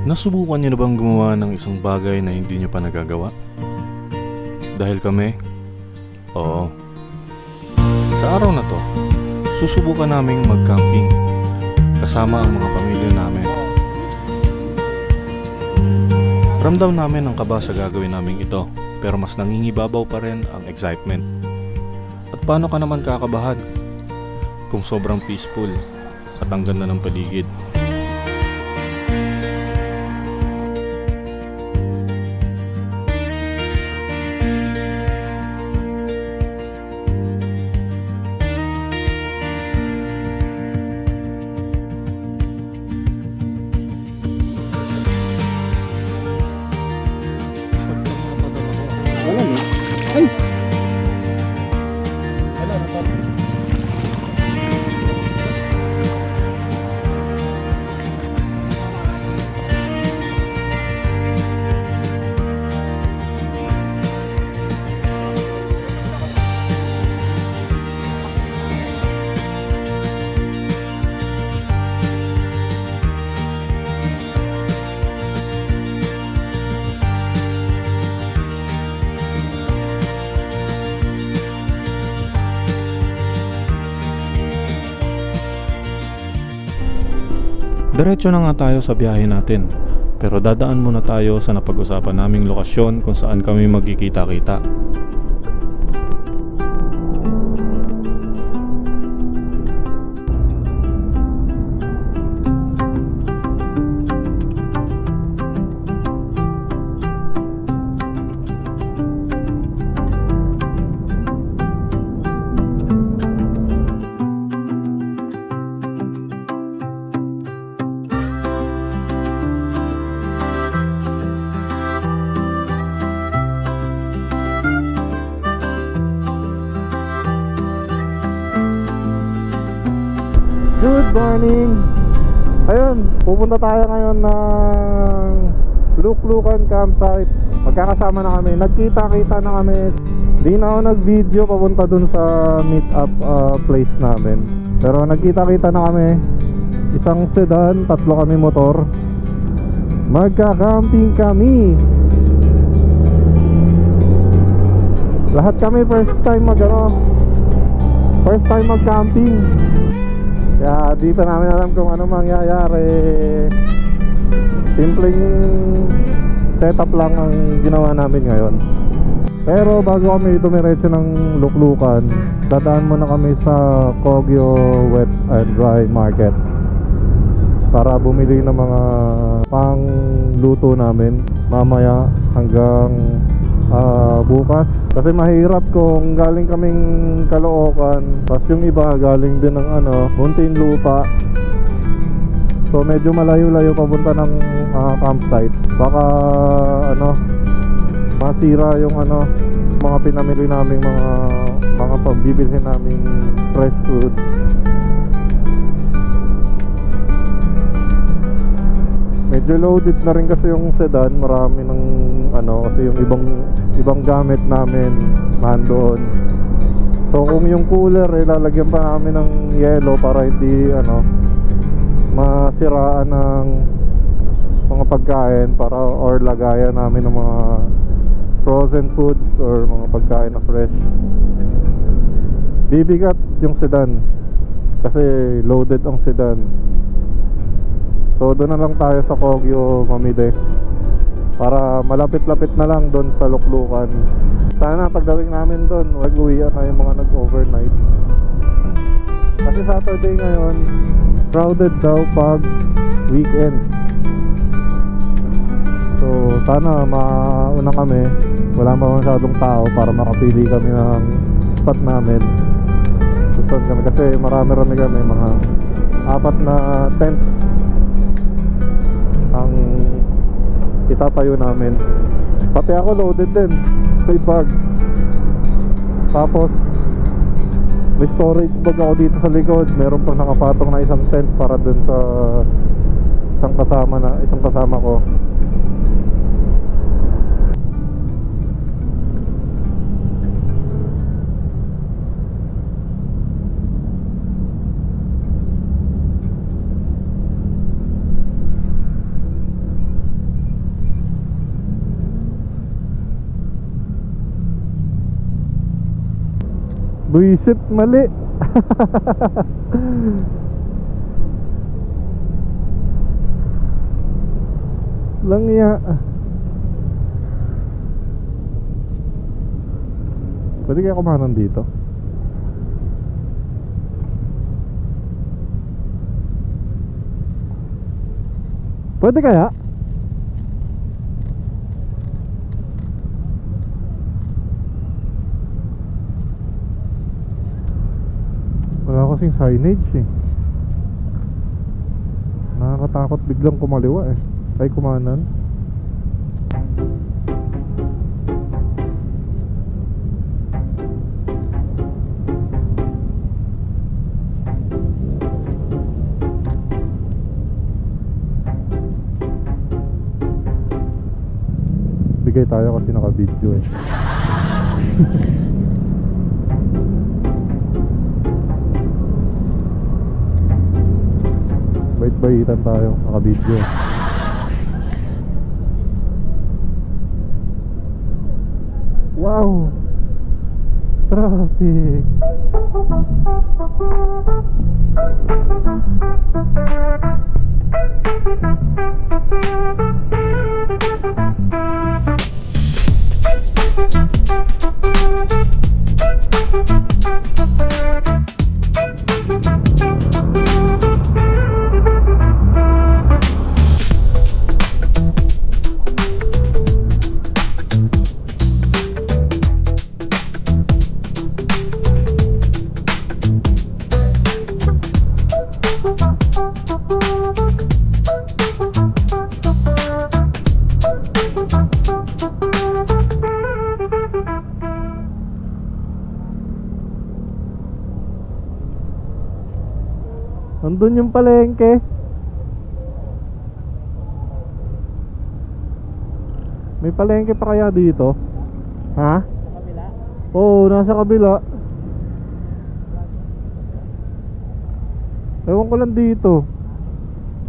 Nasubukan niyo na bang gumawa ng isang bagay na hindi niyo pa nagagawa? Dahil kami, oo. Sa araw na to, susubukan naming mag-camping kasama ang mga pamilya namin. Ramdam namin ang kaba sa gagawin namin ito, pero mas nangingibabaw pa rin ang excitement. At paano ka naman kakabahan kung sobrang peaceful at ang ganda ng paligid? Diretso na nga tayo sa biyahe natin, pero dadaan muna tayo sa napag-usapan naming lokasyon kung saan kami magkikita-kita. Good morning! Ayun, pupunta tayo ngayon ng Luklukan Campsite. Magkakasama na kami, nagkita-kita na kami. Di na ako nag-video papunta dun sa meet-up place namin. Pero nagkita-kita na kami. Isang sedan, 3 kami motor. Magka-camping kami. Lahat kami first time mag-camping. Kaya dito namin alam kung ano mangyayari. Simpleng setup lang ang ginawa namin ngayon. Pero bago kami dumiretso ng Luklukan, dadaan muna kami sa Kogyo Wet and Dry Market para bumili ng mga pangluto namin mamaya hanggang bukas. Kasi mahirap kung galing kaming Caloocan, tapos yung iba galing din ng Muntinlupa. So medyo malayo-layo papunta ng campsite. Baka masira yung mga pinamili naming mga pambibilhin naming fresh food. Medyo loaded na rin kasi yung sedan, marami ng kasi yung ibang gamit namin nandoon. So kung yung cooler lalagyan pa namin ng yelo para hindi masiraan ng mga pagkain para or lagayan namin ng mga frozen foods or mga pagkain na fresh. Bibigat yung sedan kasi loaded ang sedan. So doon na lang tayo sa Kogyo mamili para malapit-lapit na lang doon sa Luklukan. Sana pagdating namin doon, mag-uwian na yung mga nag-overnight. Kasi Saturday ngayon, crowded daw pag weekend. So sana mauna kami, wala pa masyadong tao para makapili kami ng spot namin. Susunod kami kasi marami-rami kami, mga 4 na tent ang itatayo namin. Pati ako loaded din, may bag. Tapos may storage bag ako dito sa likod. Meron pang nakapatong na isang tent para dun sa isang kasama ko. Buisit, mali. Langya. Pwede kaya kumanan dito? Pwede kaya? Wala kasing signage eh. Nakakatakot biglang kumaliwa eh. Ay kumanan. Bigay tayo kasi naka-video eh. Bait-baitan tayo, naka-video. Wow! Traffic! Nandun yung palengke. May palengke pa kaya dito? Ha? Sa kabila? Oo, nasa kabila. Ewan ko lang dito.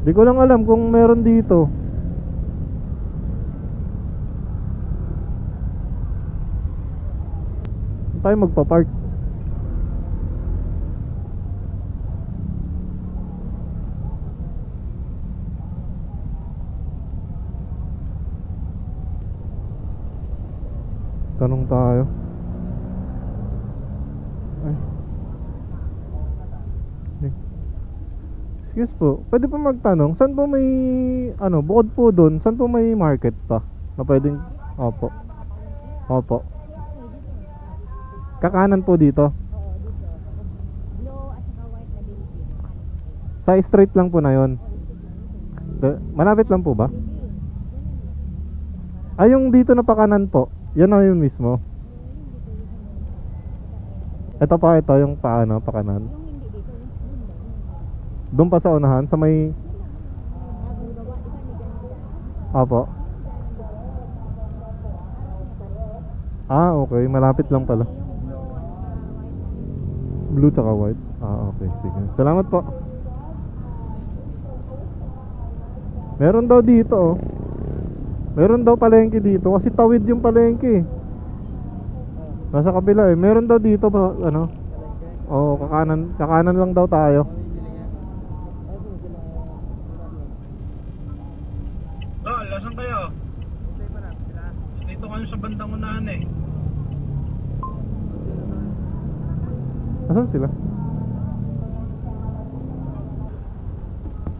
Di ko lang alam kung meron dito. Saan tayo magpa-park? Tanong tayo. Ay. Excuse po, pwede po magtanong, saan po may, bukod po doon, saan po may market pa? Na pwedeng, opo. Opo. Kakanan po dito? Oo, dito. Blue at saka white na building. Sa street lang po na yon. Malapit lang po ba? Ay, yung dito na pakanan po. Yan na yun mismo. Ito pa, ito yung paano, pakanan. Yung hindi dito, yung Doon pa sa unahan, sa may... gawa, isa ni ganyan. Apo. Ah, okay. Malapit lang pala. Blue tsaka white. Ah, okay. Sige. Salamat po. Meron daw dito, oh. Meron daw palengke dito kasi tawid yung palengke. Nasa kabila eh. Meron daw dito pa Oo, kakanan lang daw tayo. Tol, asan kayo? Dito kayo sa bandang unahan eh. Asan sila?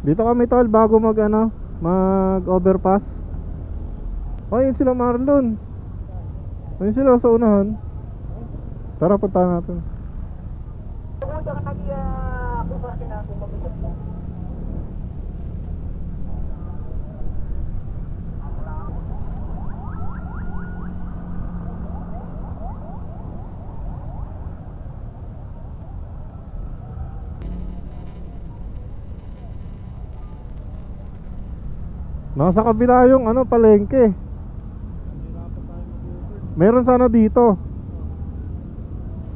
Dito kami tol bago mag overpass. Oh, yun sila Marlon. Ayun sila sa unahan. Tara, punta natin. Nasa kabila yung palengke. Meron sana dito.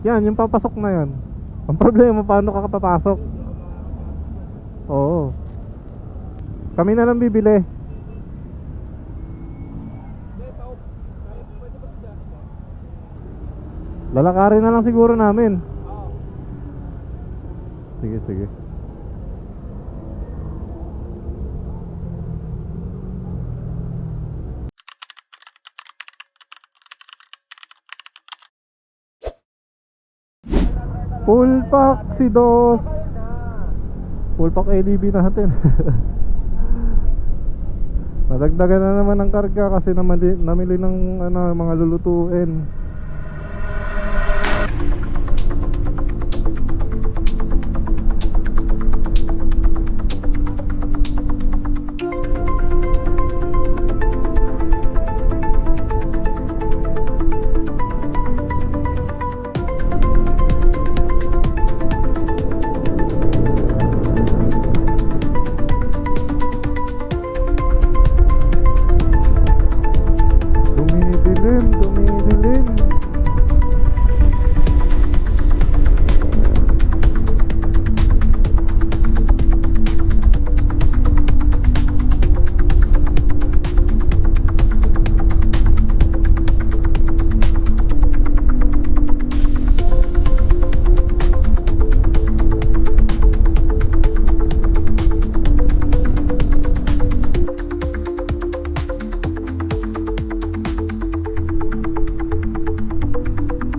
Yan, yung papasok na yan. Ang problema, paano ka papasok? Oo. Kami na lang bibili. Lalakarin na lang siguro namin. sige, sige. Full pack si Dos. Full pack LEV natin. Madagdagan na naman ng karga kasi namili ng mga lulutuin. Dumidilim.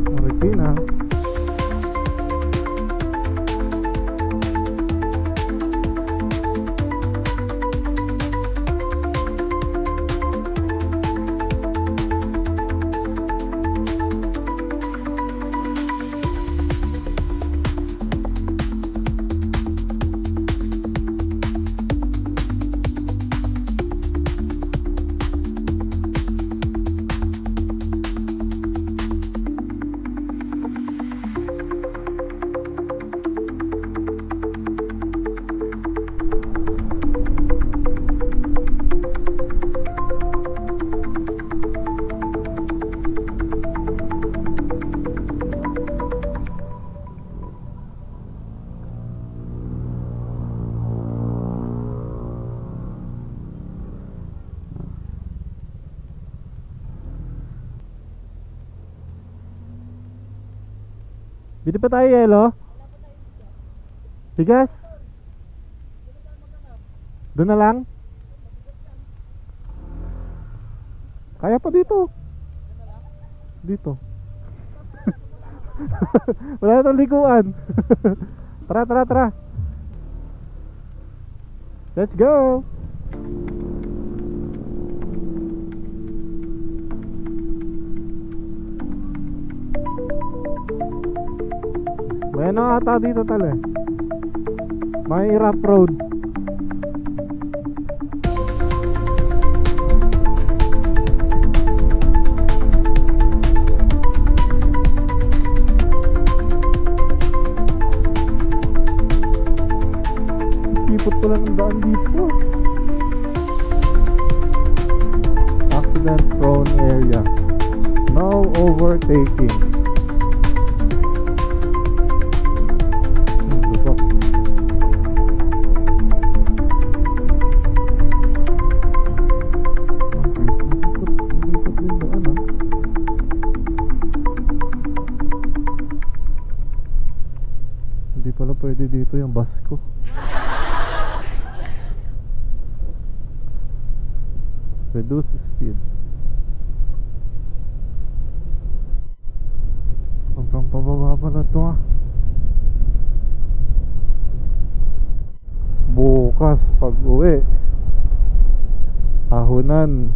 Marikina. Dito pa tayo, Yelo? Tigas? Doon na lang? Kaya pa dito. Dito. Wala na itong likuan. Tara. Let's go. May ano ata dito tala eh. May rough road. Sipot ko lang ang daan dito. Accident prone area. No overtaking. Hindi pala pwede dito yung bus ko. Reduce speed. Sobrang pababa pala ito ah. Bukas pag uwi, ahonan.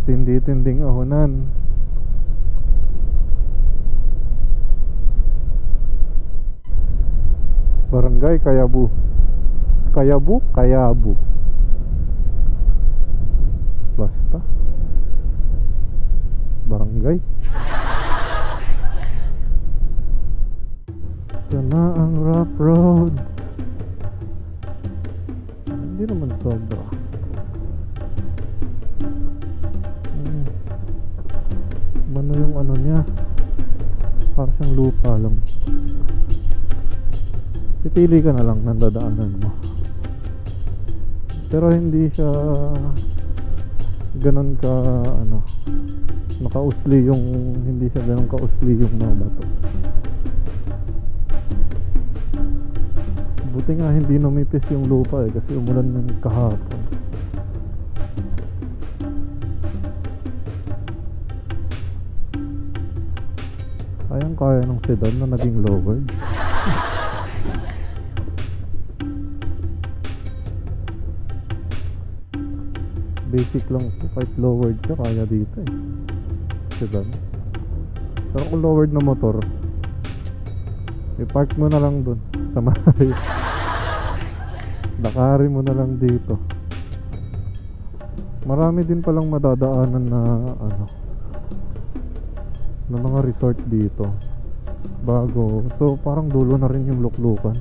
Tindi-tinding ahonan. Barangay Kayabu. Kayabu. Basta barangay. Ito na ang rough road. Hindi naman sobra. Ano yung ano niya? Parang siyang lupa lang. Pipili ka na lang ng dadaanan mo. Pero hindi siya ganon ka ano, nakausli yung, hindi siya ganon kausli yung mga bato. Buti nga hindi numipis yung lupa eh, kasi umulan ng kahapon. Kaya ng sedan na naging lowered. Basic lang po, kahit lowered ka kaya dito eh, sedan. Pero kung lowered na motor, i-park mo na lang dun sa may nakari mo na lang dito. Marami din palang madadaanan na ano, na mga resort dito bago, so parang dulo na rin yung luklukan.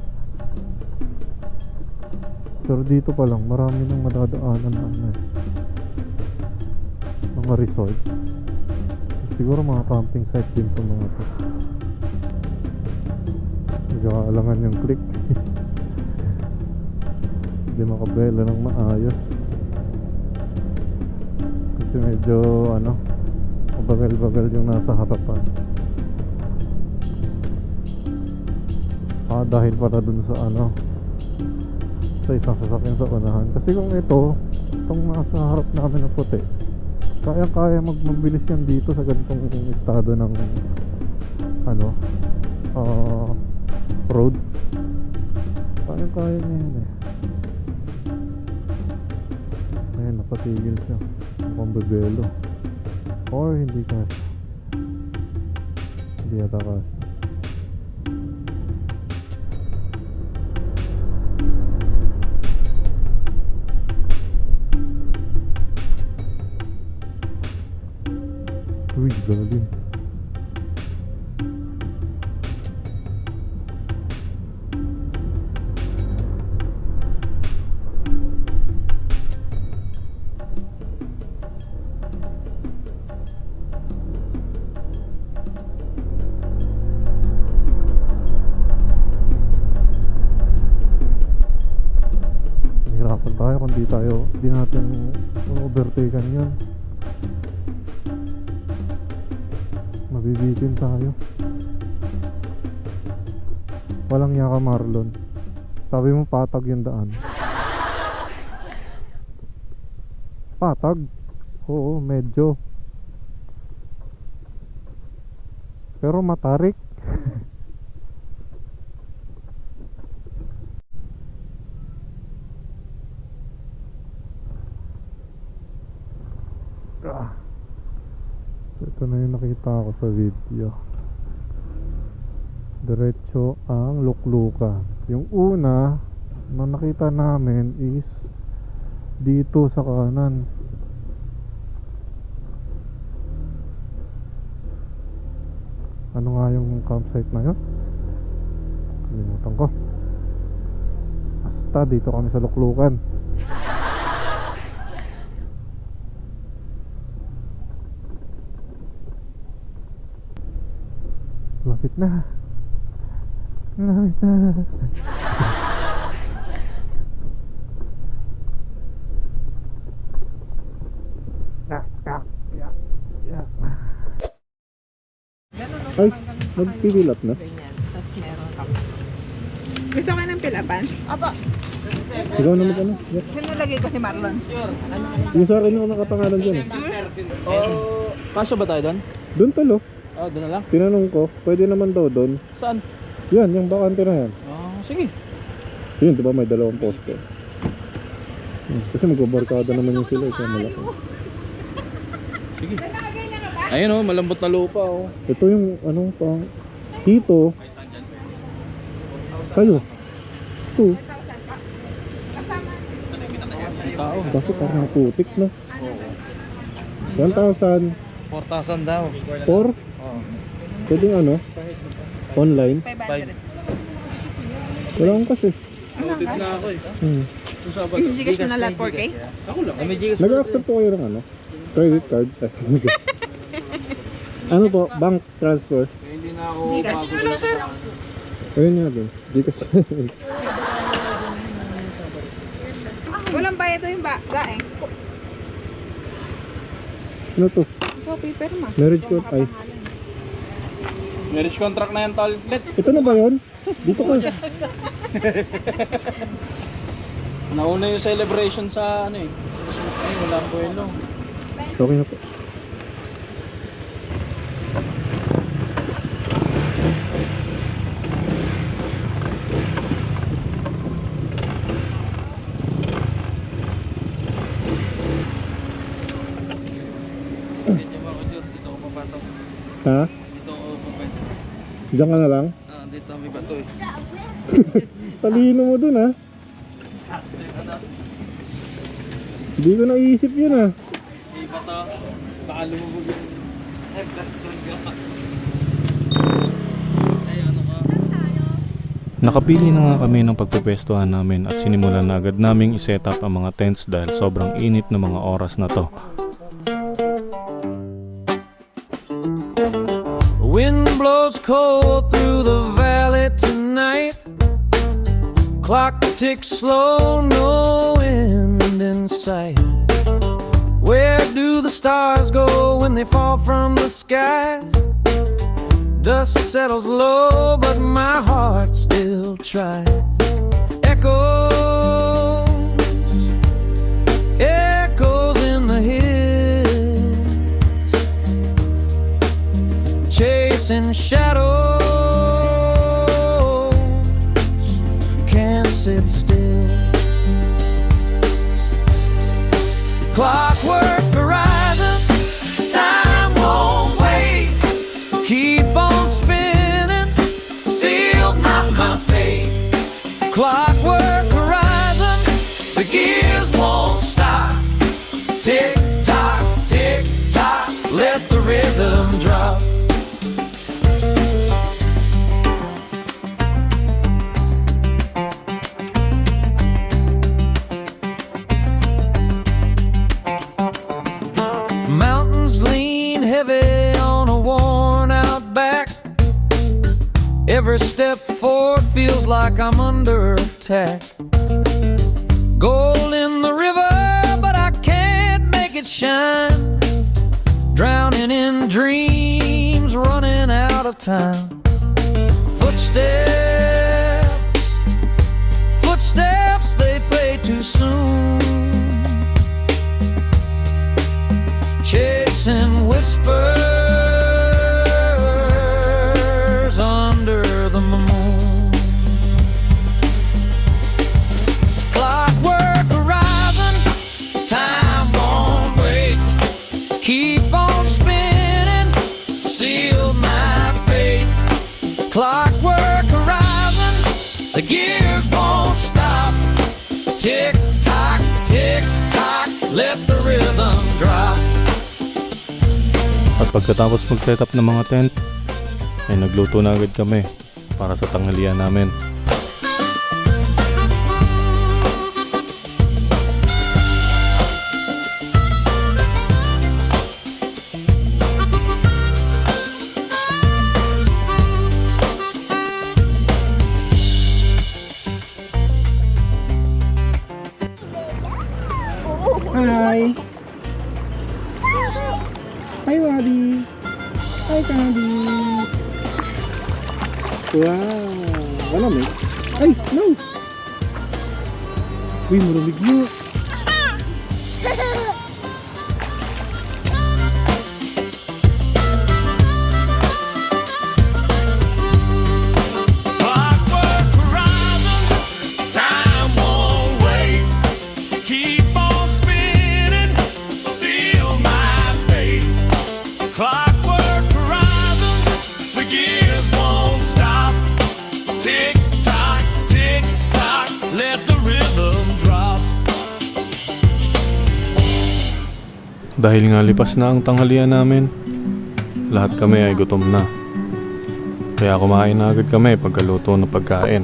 Pero dito pa lang marami nang madadaanan na ano eh, mga resort. Siguro mga camping site din to mga to. Nagkakalangan yung click. Hindi makabela ng maayos kasi medyo ano, bagal-bagal yung nasa harapan. Dahil para dun sa ano, sa isang sasakyan sa unahan. Kasi kung itong nasa harap namin na puti, kaya magmabilis yan dito sa ganitong estado ng ano, road. Kaya niya yan eh. Ayan, napatigil siya. Mukhang bebelo. Or hindi kasi. Hindi yata kasi. Uy, galing. Nahirapan tayo kung di natin overtaken yun. Mabibitin tayo. Walang yaka, Marlon. Sabi mo patag yung daan. Patag? Oo, medyo. Pero matarik. Ito na yung nakita ko sa video. Diretso ang luklukan. Yung una na nakita namin is dito sa kanan. Ano nga yung campsite na yun? Kalimutan ko. Basta dito kami sa luklukan. Lapit na. Lapit na. Ay, nagpipilat na. Tapos meron kami. Gusto ka ng pilapan? Aba, Ikaw naman ano? Yeah. Sinulagay ko si Marlon. Yung sa akin yung nakapangalan dyan. Kasya ba tayo doon? Doon talo. Doon na lang. Tinanong ko, pwede naman daw doon. Saan? Yan, yung bakante na yan. Sige. Yun, di ba may dalawang poste. Kasi magbabarkada naman yung sila, kaya malaki. Sige. Ayun oh, malambot na lupa oh. Ito yung ano pang dito. Kayo. Ito. Tao. Kasi parang putik no. 1,000. 4,000 daw. 4? Oo. Pwedeng ano? Online? 500. Wala akong kasi. Loaded na ako eh. Yung Gcash mo na lang 4K? Ako lang. May Gcash Nag-accept po kayo ng ano? Credit card? Ano po? Bank transfer? Hindi na ako Gcash mo lang, sir. Ayun nga din. Gcash. Walang bayad to yung daing. Ano to? Ito, paper ma. Marriage code? Ay. Marriage contract na yan, tol. Let. Ito na ba yun? Dito ka. Nauna yung celebration sa ano eh. Ay, wala po yun lang. Okay na po. Dito ako mabato. Ha? Dito ako pupwesto. Diyan ka na lang? Dito may bato eh. Talino mo dun ha? Hindi ko naisip yun ha. May bato. Baka lumubog yung Blackstone ka. Ay, ano ka? Nakapili na nga kami ng pagpupwestuhan namin at sinimulan na agad naming iset up ang mga tents dahil sobrang init ng mga oras na to. Wind blows cold through the valley tonight. Clock ticks slow, no wind in sight. Where do the stars go when they fall from the sky? Dust settles low, but my heart still tries. Echoes, echoes in the hills, chasing shadows, can't sit still. Clockwork horizon, time won't wait. Keep on spinning, sealed my fate. Clockwork horizon, the gears won't stop. Tick tock, let the rhythm drop. Mountains lean heavy on a worn out back. Every step forward feels like I'm under attack. Gold in the river, but I can't make it shine. Drowning in dreams, running out of time. Footsteps, footsteps, they fade too soon. Chasing whispers under the moon. Clockwork horizon, time won't wait. Keep on spinning, seal my fate. Clockwork horizon, the gears won't stop. Tick tock, let the rhythm drop. At pagkatapos mag-set up ng mga tent, ay nagluto na agad kami para sa tanghalian namin. Hi! Hi, Wadi! Hi, Candy! Wow! Malamig? Ay, no! Uy, malamig mo! Clockwork horizon, time won't wait. Keep on spinning, seal my fate. Clockwork horizon, the gears won't stop. Tick tock, let the rhythm drop. Dahil nga lipas na ang tanghalian namin, lahat kami ay gutom na. Kaya kumain na agad kami pagkaluto ng pagkain.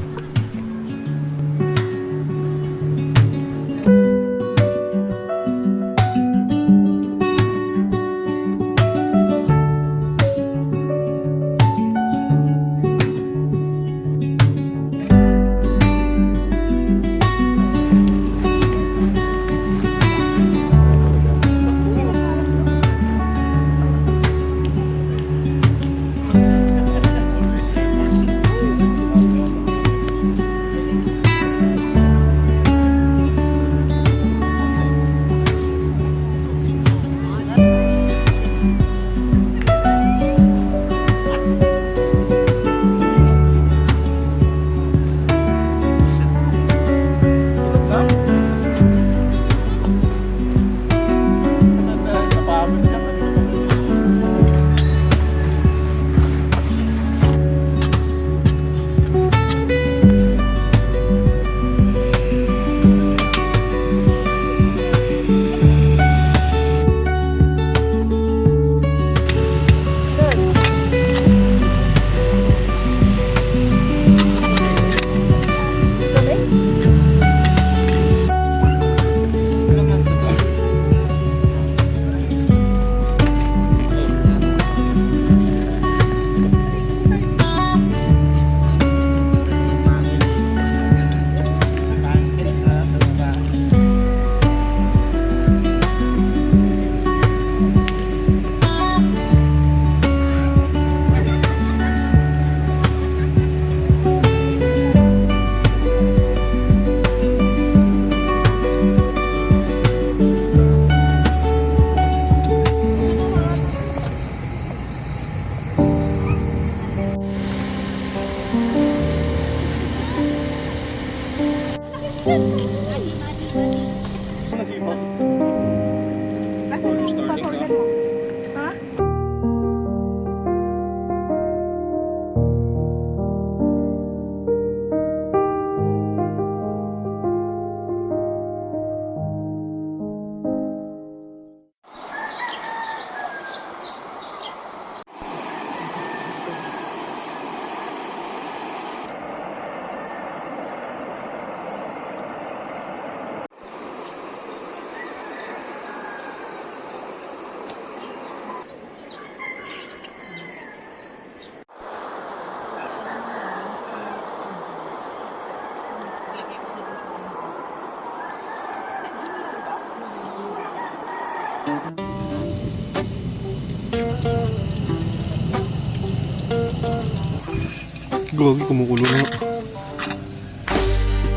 Gagi, kumukulo na.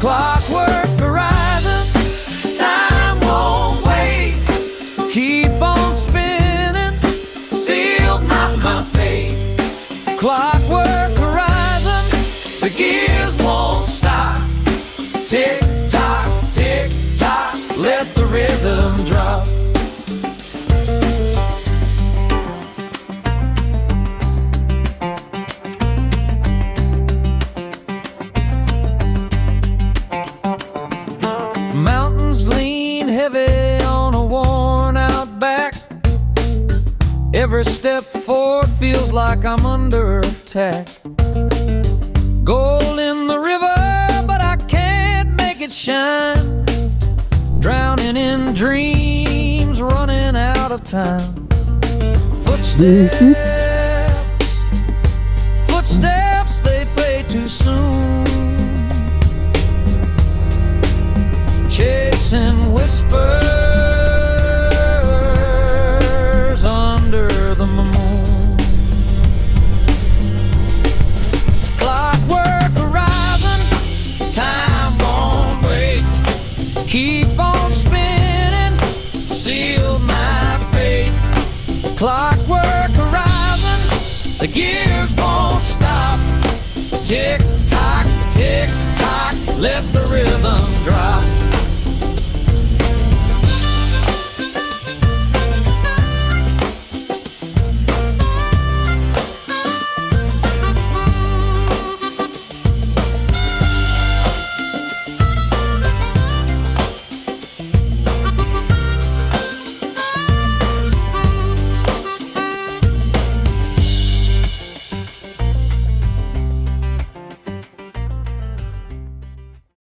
Clockwork horizon, time won't wait. Keep on spinning, sealed my fate. Clockwork horizon, the gears won't stop. Tick tock, let the rhythm drop. Mountains lean heavy on a worn out back. Every step forward feels like I'm under attack. Gold in the river, but I can't make it shine. Drowning in dreams, running out of time. Footsteps, they fade too soon. Chasing whispers under the moon. Clockwork horizon, time won't wait. Keep on spinning, seal my fate. Clockwork horizon, the gears won't stop. Tick tock, let the rhythm drop.